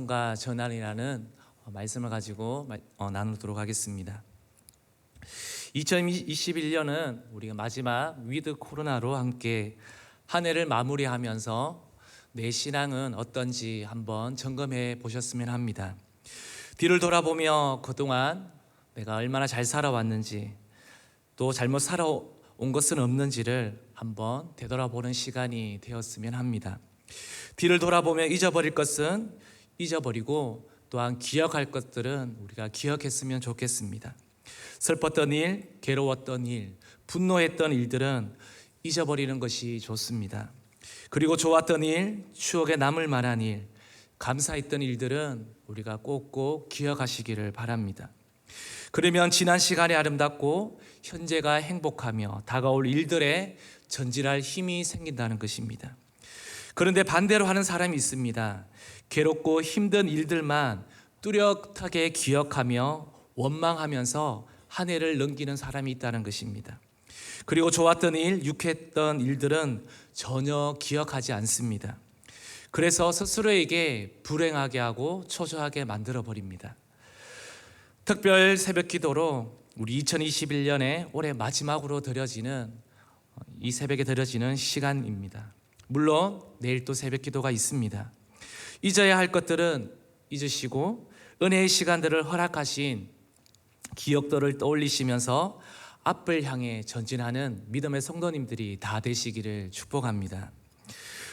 소망과 전환이라는 말씀을 가지고 나누도록 하겠습니다. 2021년은 우리가 마지막 위드 코로나로 함께 한 해를 마무리하면서 내 신앙은 어떤지 한번 점검해 보셨으면 합니다. 뒤를 돌아보며 그동안 내가 얼마나 잘 살아왔는지, 또 잘못 살아온 것은 없는지를 한번 되돌아보는 시간이 되었으면 합니다. 뒤를 돌아보며 잊어버릴 것은 잊어버리고, 또한 기억할 것들은 우리가 기억했으면 좋겠습니다. 슬펐던 일, 괴로웠던 일, 분노했던 일들은 잊어버리는 것이 좋습니다. 그리고 좋았던 일, 추억에 남을 만한 일, 감사했던 일들은 우리가 꼭꼭 기억하시기를 바랍니다. 그러면 지난 시간이 아름답고 현재가 행복하며 다가올 일들에 전진할 힘이 생긴다는 것입니다. 그런데 반대로 하는 사람이 있습니다. 괴롭고 힘든 일들만 뚜렷하게 기억하며 원망하면서 한 해를 넘기는 사람이 있다는 것입니다. 그리고 좋았던 일, 유쾌했던 일들은 전혀 기억하지 않습니다. 그래서 스스로에게 불행하게 하고 초조하게 만들어 버립니다. 특별 새벽 기도로 우리 2021년에 올해 마지막으로 드려지는 이 새벽에 드려지는 시간입니다. 물론 내일 또 새벽 기도가 있습니다. 잊어야 할 것들은 잊으시고 은혜의 시간들을 허락하신 기억들을 떠올리시면서 앞을 향해 전진하는 믿음의 성도님들이 다 되시기를 축복합니다.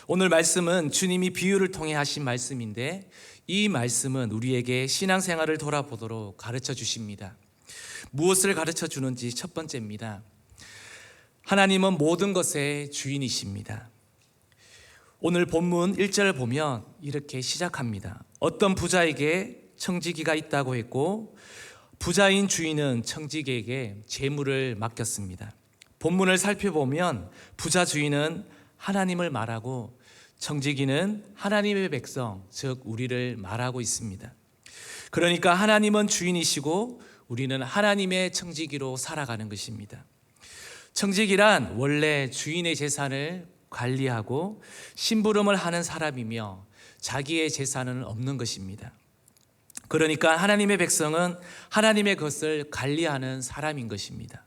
오늘 말씀은 주님이 비유를 통해 하신 말씀인데, 이 말씀은 우리에게 신앙생활을 돌아보도록 가르쳐 주십니다. 무엇을 가르쳐 주는지 첫 번째입니다. 하나님은 모든 것의 주인이십니다. 오늘 본문 1절을 보면 이렇게 시작합니다. 어떤 부자에게 청지기가 있다고 했고, 부자인 주인은 청지기에게 재물을 맡겼습니다. 본문을 살펴보면 부자 주인은 하나님을 말하고 청지기는 하나님의 백성, 즉 우리를 말하고 있습니다. 그러니까 하나님은 주인이시고 우리는 하나님의 청지기로 살아가는 것입니다. 청지기란 원래 주인의 재산을 관리하고 심부름을 하는 사람이며 자기의 재산은 없는 것입니다. 그러니까 하나님의 백성은 하나님의 것을 관리하는 사람인 것입니다.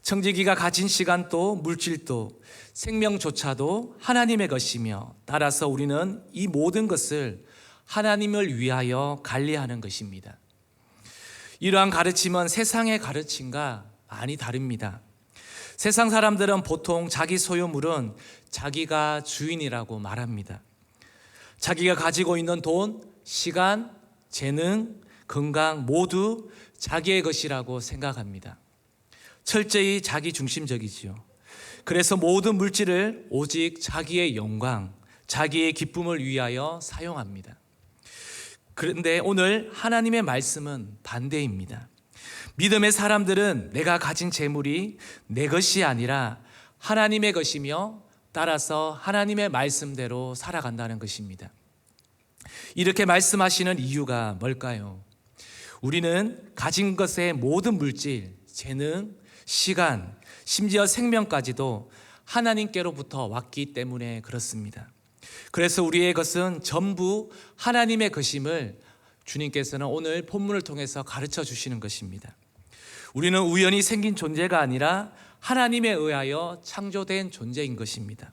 청지기가 가진 시간도 물질도 생명조차도 하나님의 것이며, 따라서 우리는 이 모든 것을 하나님을 위하여 관리하는 것입니다. 이러한 가르침은 세상의 가르침과 많이 다릅니다. 세상 사람들은 보통 자기 소유물은 자기가 주인이라고 말합니다. 자기가 가지고 있는 돈, 시간, 재능, 건강 모두 자기의 것이라고 생각합니다. 철저히 자기 중심적이지요. 그래서 모든 물질을 오직 자기의 영광, 자기의 기쁨을 위하여 사용합니다. 그런데 오늘 하나님의 말씀은 반대입니다. 믿음의 사람들은 내가 가진 재물이 내 것이 아니라 하나님의 것이며, 따라서 하나님의 말씀대로 살아간다는 것입니다. 이렇게 말씀하시는 이유가 뭘까요? 우리는 가진 것의 모든 물질, 재능, 시간, 심지어 생명까지도 하나님께로부터 왔기 때문에 그렇습니다. 그래서 우리의 것은 전부 하나님의 것임을 주님께서는 오늘 본문을 통해서 가르쳐 주시는 것입니다. 우리는 우연히 생긴 존재가 아니라 하나님에 의하여 창조된 존재인 것입니다.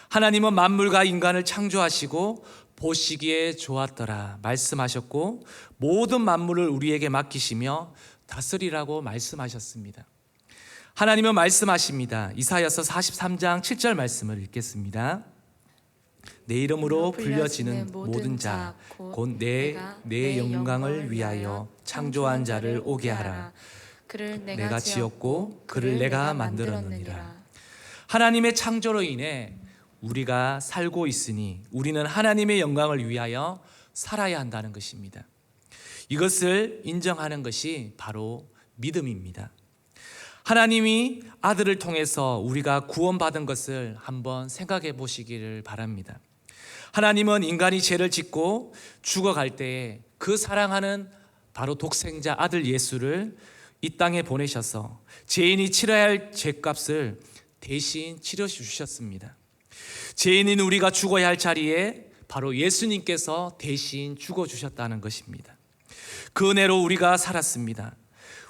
하나님은 만물과 인간을 창조하시고 보시기에 좋았더라 말씀하셨고, 모든 만물을 우리에게 맡기시며 다스리라고 말씀하셨습니다. 하나님은 말씀하십니다. 이사야서 43장 7절 말씀을 읽겠습니다. 내 이름으로 불려지는 모든 자 곧 내 영광을 위하여 창조한 자를 오게 하라. 그를 내가 지었고 그를 내가 만들었느니라. 하나님의 창조로 인해 우리가 살고 있으니 우리는 하나님의 영광을 위하여 살아야 한다는 것입니다. 이것을 인정하는 것이 바로 믿음입니다. 하나님이 아들을 통해서 우리가 구원받은 것을 한번 생각해 보시기를 바랍니다. 하나님은 인간이 죄를 짓고 죽어갈 때에 그 사랑하는 바로 독생자 아들 예수를 이 땅에 보내셔서 죄인이 치러야 할 죄값을 대신 치러 주셨습니다. 죄인인 우리가 죽어야 할 자리에 바로 예수님께서 대신 죽어주셨다는 것입니다. 그 은혜로 우리가 살았습니다.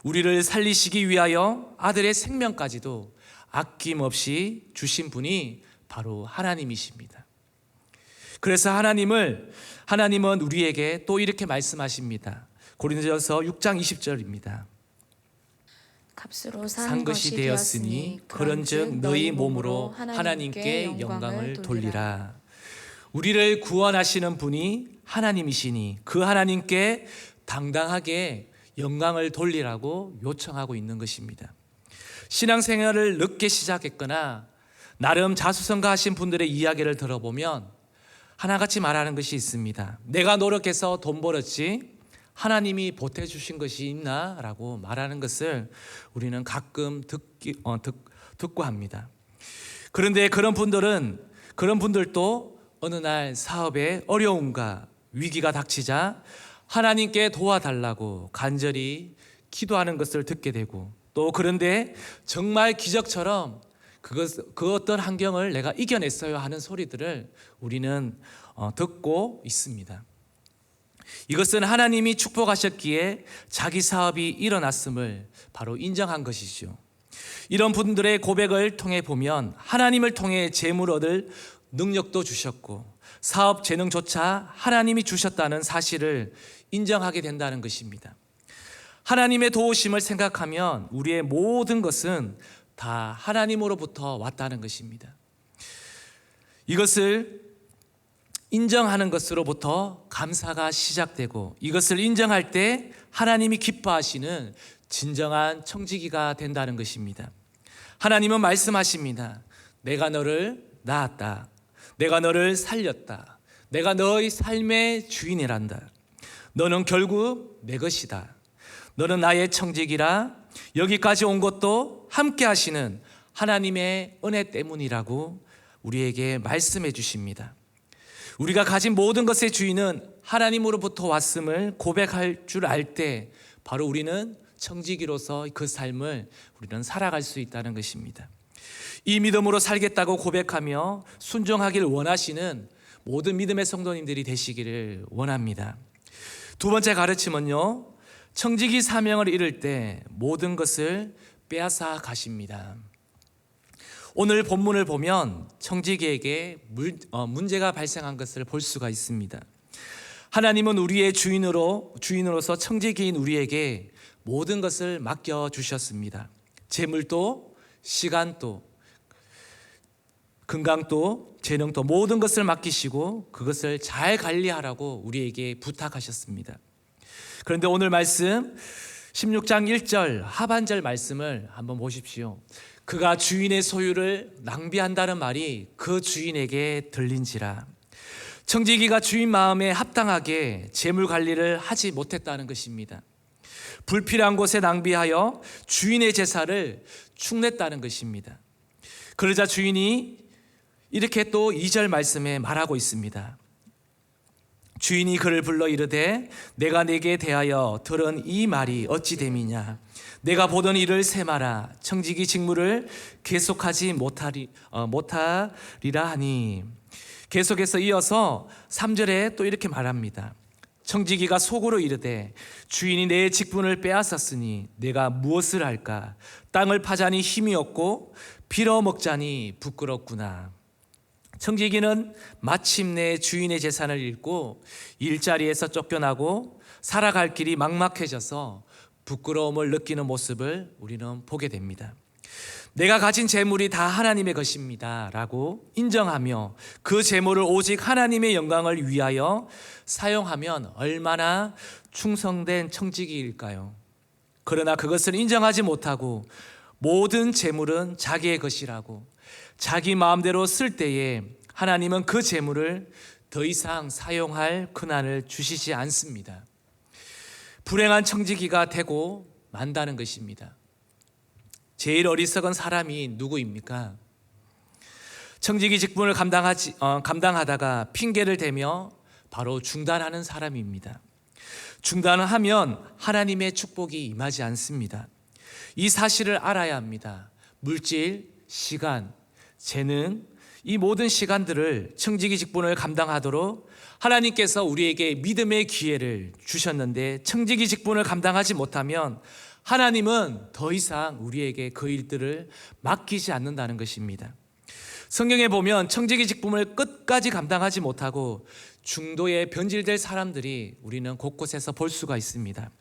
우리를 살리시기 위하여 아들의 생명까지도 아낌없이 주신 분이 바로 하나님이십니다. 그래서 하나님은 우리에게 또 이렇게 말씀하십니다. 고린도전서 6장 20절입니다. 값으로 산 것이 되었으니 그런즉 너희 몸으로 하나님께 영광을 돌리라. 우리를 구원하시는 분이 하나님이시니 그 하나님께 당당하게 영광을 돌리라고 요청하고 있는 것입니다. 신앙생활을 늦게 시작했거나 나름 자수성가하신 분들의 이야기를 들어보면 하나같이 말하는 것이 있습니다. 내가 노력해서 돈 벌었지 하나님이 보태주신 것이 있나? 라고 말하는 것을 우리는 가끔 듣고 합니다. 그런데 그런 분들도 어느 날 사업에 어려움과 위기가 닥치자 하나님께 도와달라고 간절히 기도하는 것을 듣게 되고, 또 그런데 정말 기적처럼 그 어떤 환경을 내가 이겨냈어요 하는 소리들을 우리는 듣고 있습니다. 이것은 하나님이 축복하셨기에 자기 사업이 일어났음을 바로 인정한 것이죠. 이런 분들의 고백을 통해 보면 하나님을 통해 재물 얻을 능력도 주셨고 사업 재능조차 하나님이 주셨다는 사실을 인정하게 된다는 것입니다. 하나님의 도우심을 생각하면 우리의 모든 것은 다 하나님으로부터 왔다는 것입니다. 이것을 인정하는 것으로부터 감사가 시작되고, 이것을 인정할 때 하나님이 기뻐하시는 진정한 청지기가 된다는 것입니다. 하나님은 말씀하십니다. 내가 너를 낳았다. 내가 너를 살렸다. 내가 너의 삶의 주인이란다. 너는 결국 내 것이다. 너는 나의 청지기라. 여기까지 온 것도 함께 하시는 하나님의 은혜 때문이라고 우리에게 말씀해 주십니다. 우리가 가진 모든 것의 주인은 하나님으로부터 왔음을 고백할 줄 알 때 바로 우리는 청지기로서 그 삶을 우리는 살아갈 수 있다는 것입니다. 이 믿음으로 살겠다고 고백하며 순종하기를 원하시는 모든 믿음의 성도님들이 되시기를 원합니다. 두 번째 가르침은요, 청지기 사명을 이룰 때 모든 것을 빼앗아 가십니다. 오늘 본문을 보면 청지기에게 문제가 발생한 것을 볼 수가 있습니다. 하나님은 우리의 주인으로서 청지기인 우리에게 모든 것을 맡겨주셨습니다. 재물도, 시간도, 건강도, 재능도 모든 것을 맡기시고 그것을 잘 관리하라고 우리에게 부탁하셨습니다. 그런데 오늘 말씀 16장 1절 하반절 말씀을 한번 보십시오. 그가 주인의 소유를 낭비한다는 말이 그 주인에게 들린지라. 청지기가 주인 마음에 합당하게 재물 관리를 하지 못했다는 것입니다. 불필요한 곳에 낭비하여 주인의 제사를 축냈다는 것입니다. 그러자 주인이 이렇게 또 2절 말씀에 말하고 있습니다. 주인이 그를 불러 이르되 내가 내게 대하여 들은 이 말이 어찌 됨이냐. 내가 보던 이를 세마라. 청지기 직무를 계속하지 못하리라 하니. 계속해서 이어서 3절에 또 이렇게 말합니다. 청지기가 속으로 이르되 주인이 내 직분을 빼앗았으니 내가 무엇을 할까. 땅을 파자니 힘이 없고 빌어먹자니 부끄럽구나. 청지기는 마침내 주인의 재산을 잃고 일자리에서 쫓겨나고 살아갈 길이 막막해져서 부끄러움을 느끼는 모습을 우리는 보게 됩니다. 내가 가진 재물이 다 하나님의 것입니다 라고 인정하며 그 재물을 오직 하나님의 영광을 위하여 사용하면 얼마나 충성된 청지기일까요? 그러나 그것을 인정하지 못하고 모든 재물은 자기의 것이라고 자기 마음대로 쓸 때에 하나님은 그 재물을 더 이상 사용할 권한을 주시지 않습니다. 불행한 청지기가 되고 만다는 것입니다. 제일 어리석은 사람이 누구입니까? 청지기 직분을 감당하다가 핑계를 대며 바로 중단하는 사람입니다. 중단을 하면 하나님의 축복이 임하지 않습니다. 이 사실을 알아야 합니다. 물질, 시간, 재능 이 모든 시간들을 청지기 직분을 감당하도록 하나님께서 우리에게 믿음의 기회를 주셨는데, 청지기 직분을 감당하지 못하면 하나님은 더 이상 우리에게 그 일들을 맡기지 않는다는 것입니다. 성경에 보면 청지기 직분을 끝까지 감당하지 못하고 중도에 변질될 사람들이 우리는 곳곳에서 볼 수가 있습니다.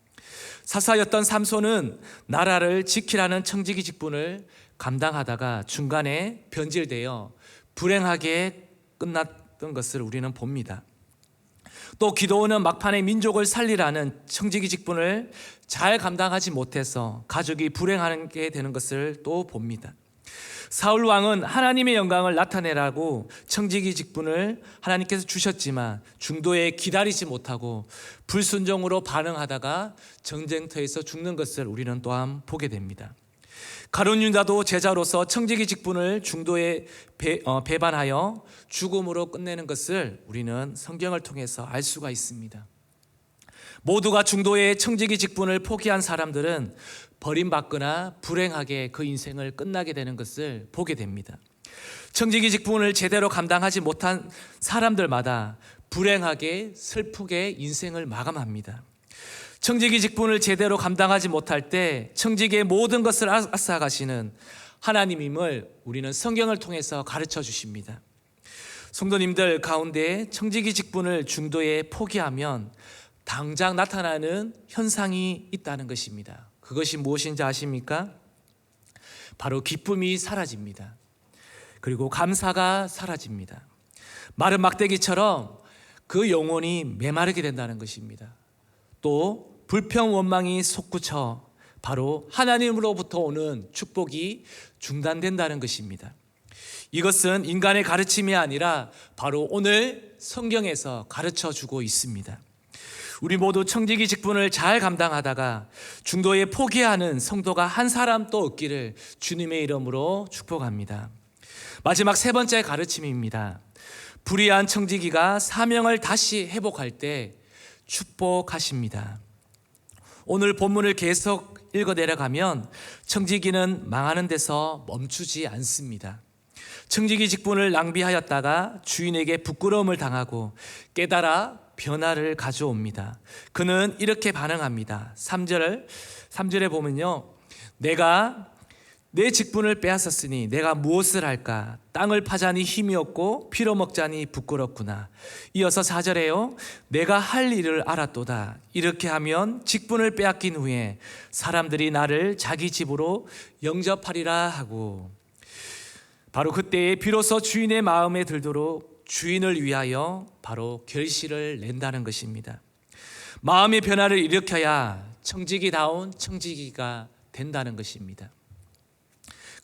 사사였던 삼손은 나라를 지키라는 청지기 직분을 감당하다가 중간에 변질되어 불행하게 끝났던 것을 우리는 봅니다. 또 기도원은 막판에 민족을 살리라는 청지기 직분을 잘 감당하지 못해서 가족이 불행하게 되는 것을 또 봅니다. 사울 왕은 하나님의 영광을 나타내라고 청지기 직분을 하나님께서 주셨지만 중도에 기다리지 못하고 불순종으로 반응하다가 전쟁터에서 죽는 것을 우리는 또한 보게 됩니다. 가룟 유다도 제자로서 청지기 직분을 중도에 배반하여 죽음으로 끝내는 것을 우리는 성경을 통해서 알 수가 있습니다. 모두가 중도의 청지기 직분을 포기한 사람들은 버림받거나 불행하게 그 인생을 끝나게 되는 것을 보게 됩니다. 청지기 직분을 제대로 감당하지 못한 사람들마다 불행하게 슬프게 인생을 마감합니다. 청지기 직분을 제대로 감당하지 못할 때 청지기의 모든 것을 앗아가시는 하나님임을 우리는 성경을 통해서 가르쳐 주십니다. 성도님들 가운데 청지기 직분을 중도에 포기하면 당장 나타나는 현상이 있다는 것입니다. 그것이 무엇인지 아십니까? 바로 기쁨이 사라집니다. 그리고 감사가 사라집니다. 마른 막대기처럼 그 영혼이 메마르게 된다는 것입니다. 또 불평 원망이 솟구쳐 바로 하나님으로부터 오는 축복이 중단된다는 것입니다. 이것은 인간의 가르침이 아니라 바로 오늘 성경에서 가르쳐 주고 있습니다. 우리 모두 청지기 직분을 잘 감당하다가 중도에 포기하는 성도가 한 사람 또 없기를 주님의 이름으로 축복합니다. 마지막 세 번째 가르침입니다. 불의한 청지기가 사명을 다시 회복할 때 축복하십니다. 오늘 본문을 계속 읽어 내려가면 청지기는 망하는 데서 멈추지 않습니다. 청지기 직분을 낭비하였다가 주인에게 부끄러움을 당하고 깨달아 변화를 가져옵니다. 그는 이렇게 반응합니다. 3절에 보면요, 내가 내 직분을 빼앗았으니 내가 무엇을 할까? 땅을 파자니 힘이 없고 피로 먹자니 부끄럽구나. 이어서 4절에요, 내가 할 일을 알았도다. 이렇게 하면 직분을 빼앗긴 후에 사람들이 나를 자기 집으로 영접하리라 하고, 바로 그때에 비로소 주인의 마음에 들도록 주인을 위하여 바로 결실을 낸다는 것입니다. 마음의 변화를 일으켜야 청지기다운 청지기가 된다는 것입니다.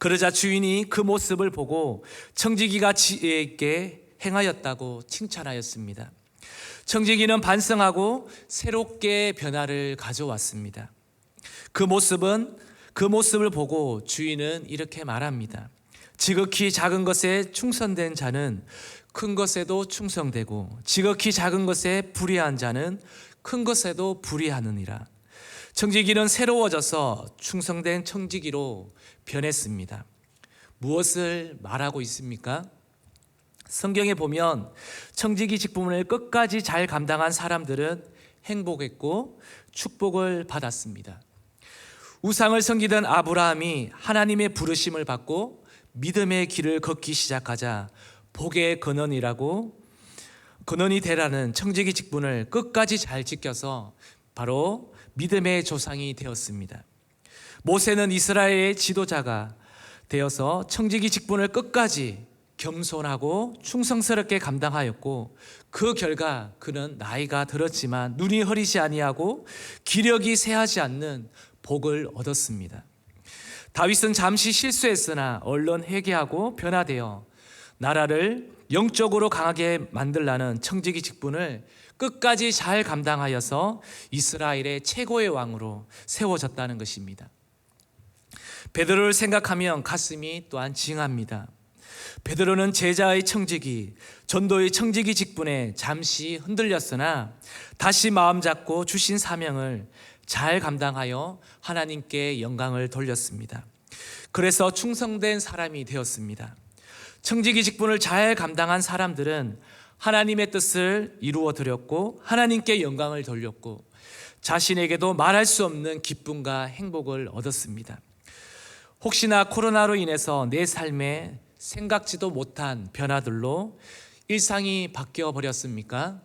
그러자 주인이 그 모습을 보고 청지기가 지혜 있게 행하였다고 칭찬하였습니다. 청지기는 반성하고 새롭게 변화를 가져왔습니다. 그 모습을 보고 주인은 이렇게 말합니다. 지극히 작은 것에 충성된 자는 큰 것에도 충성되고 지극히 작은 것에 불의한 자는 큰 것에도 불의하느니라. 청지기는 새로워져서 충성된 청지기로 변했습니다. 무엇을 말하고 있습니까? 성경에 보면 청지기 직분을 끝까지 잘 감당한 사람들은 행복했고 축복을 받았습니다. 우상을 섬기던 아브라함이 하나님의 부르심을 받고 믿음의 길을 걷기 시작하자 복의 근원이 되라는 청지기 직분을 끝까지 잘 지켜서 바로 믿음의 조상이 되었습니다. 모세는 이스라엘의 지도자가 되어서 청지기 직분을 끝까지 겸손하고 충성스럽게 감당하였고, 그 결과 그는 나이가 들었지만 눈이 흐리지 아니하고 기력이 쇠하지 않는 복을 얻었습니다. 다윗은 잠시 실수했으나 얼른 회개하고 변화되어 나라를 영적으로 강하게 만들라는 청지기 직분을 끝까지 잘 감당하여서 이스라엘의 최고의 왕으로 세워졌다는 것입니다. 베드로를 생각하면 가슴이 또한 징합니다. 베드로는 제자의 청지기, 전도의 청지기 직분에 잠시 흔들렸으나 다시 마음 잡고 주신 사명을 잘 감당하여 하나님께 영광을 돌렸습니다. 그래서 충성된 사람이 되었습니다. 청지기 직분을 잘 감당한 사람들은 하나님의 뜻을 이루어 드렸고 하나님께 영광을 돌렸고 자신에게도 말할 수 없는 기쁨과 행복을 얻었습니다. 혹시나 코로나로 인해서 내 삶에 생각지도 못한 변화들로 일상이 바뀌어 버렸습니까?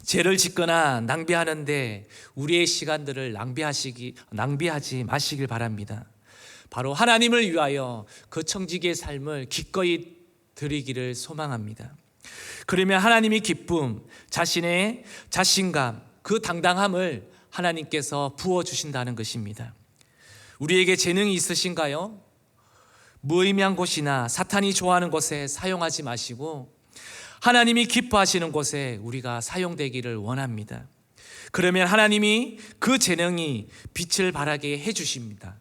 죄를 짓거나 낭비하는데 우리의 시간들을 낭비하지 마시길 바랍니다. 바로 하나님을 위하여 그 청지기의 삶을 기꺼이 드리기를 소망합니다. 그러면 하나님이 기쁨, 자신의 자신감, 그 당당함을 하나님께서 부어주신다는 것입니다. 우리에게 재능이 있으신가요? 무의미한 곳이나 사탄이 좋아하는 곳에 사용하지 마시고 하나님이 기뻐하시는 곳에 우리가 사용되기를 원합니다. 그러면 하나님이 그 재능이 빛을 발하게 해주십니다.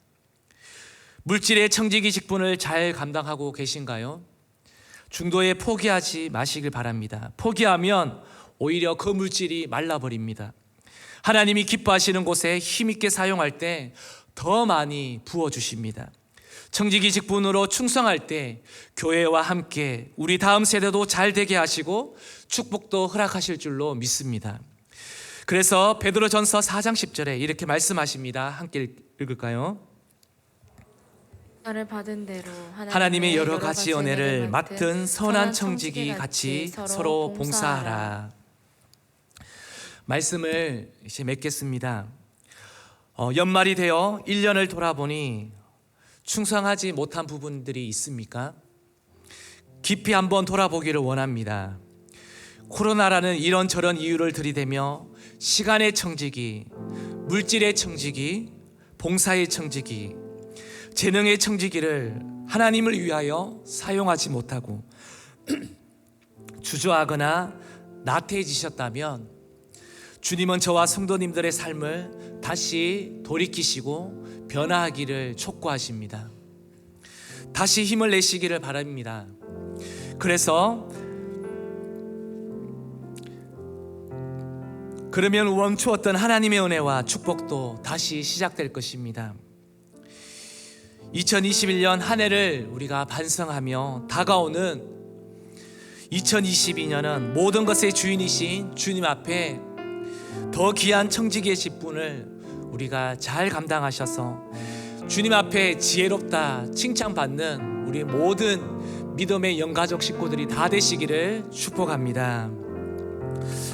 물질의 청지기 직분을 잘 감당하고 계신가요? 중도에 포기하지 마시길 바랍니다. 포기하면 오히려 그 물질이 말라버립니다. 하나님이 기뻐하시는 곳에 힘있게 사용할 때 더 많이 부어주십니다. 청지기 직분으로 충성할 때 교회와 함께 우리 다음 세대도 잘 되게 하시고 축복도 허락하실 줄로 믿습니다. 그래서 베드로전서 4장 10절에 이렇게 말씀하십니다. 함께 읽을까요? 나를 받은 대로 하나님의 여러 가지 은혜를 맡은 선한 청지기 같이 서로 봉사하라. 말씀을 이제 맺겠습니다. 연말이 되어 1년을 돌아보니 충성하지 못한 부분들이 있습니까? 깊이 한번 돌아보기를 원합니다. 코로나라는 이런저런 이유를 들이대며 시간의 청지기, 물질의 청지기, 봉사의 청지기, 재능의 청지기를 하나님을 위하여 사용하지 못하고 주저하거나 나태해지셨다면 주님은 저와 성도님들의 삶을 다시 돌이키시고 변화하기를 촉구하십니다. 다시 힘을 내시기를 바랍니다. 그래서 그러면 멈추었던 하나님의 은혜와 축복도 다시 시작될 것입니다. 2021년 한 해를 우리가 반성하며 다가오는 2022년은 모든 것의 주인이신 주님 앞에 더 귀한 청지기의 직분을 우리가 잘 감당하셔서 주님 앞에 지혜롭다 칭찬받는 우리 모든 믿음의 영가족 식구들이 다 되시기를 축복합니다.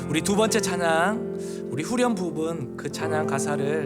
우리 두 번째 찬양, 우리 후렴 부분 그 찬양 가사를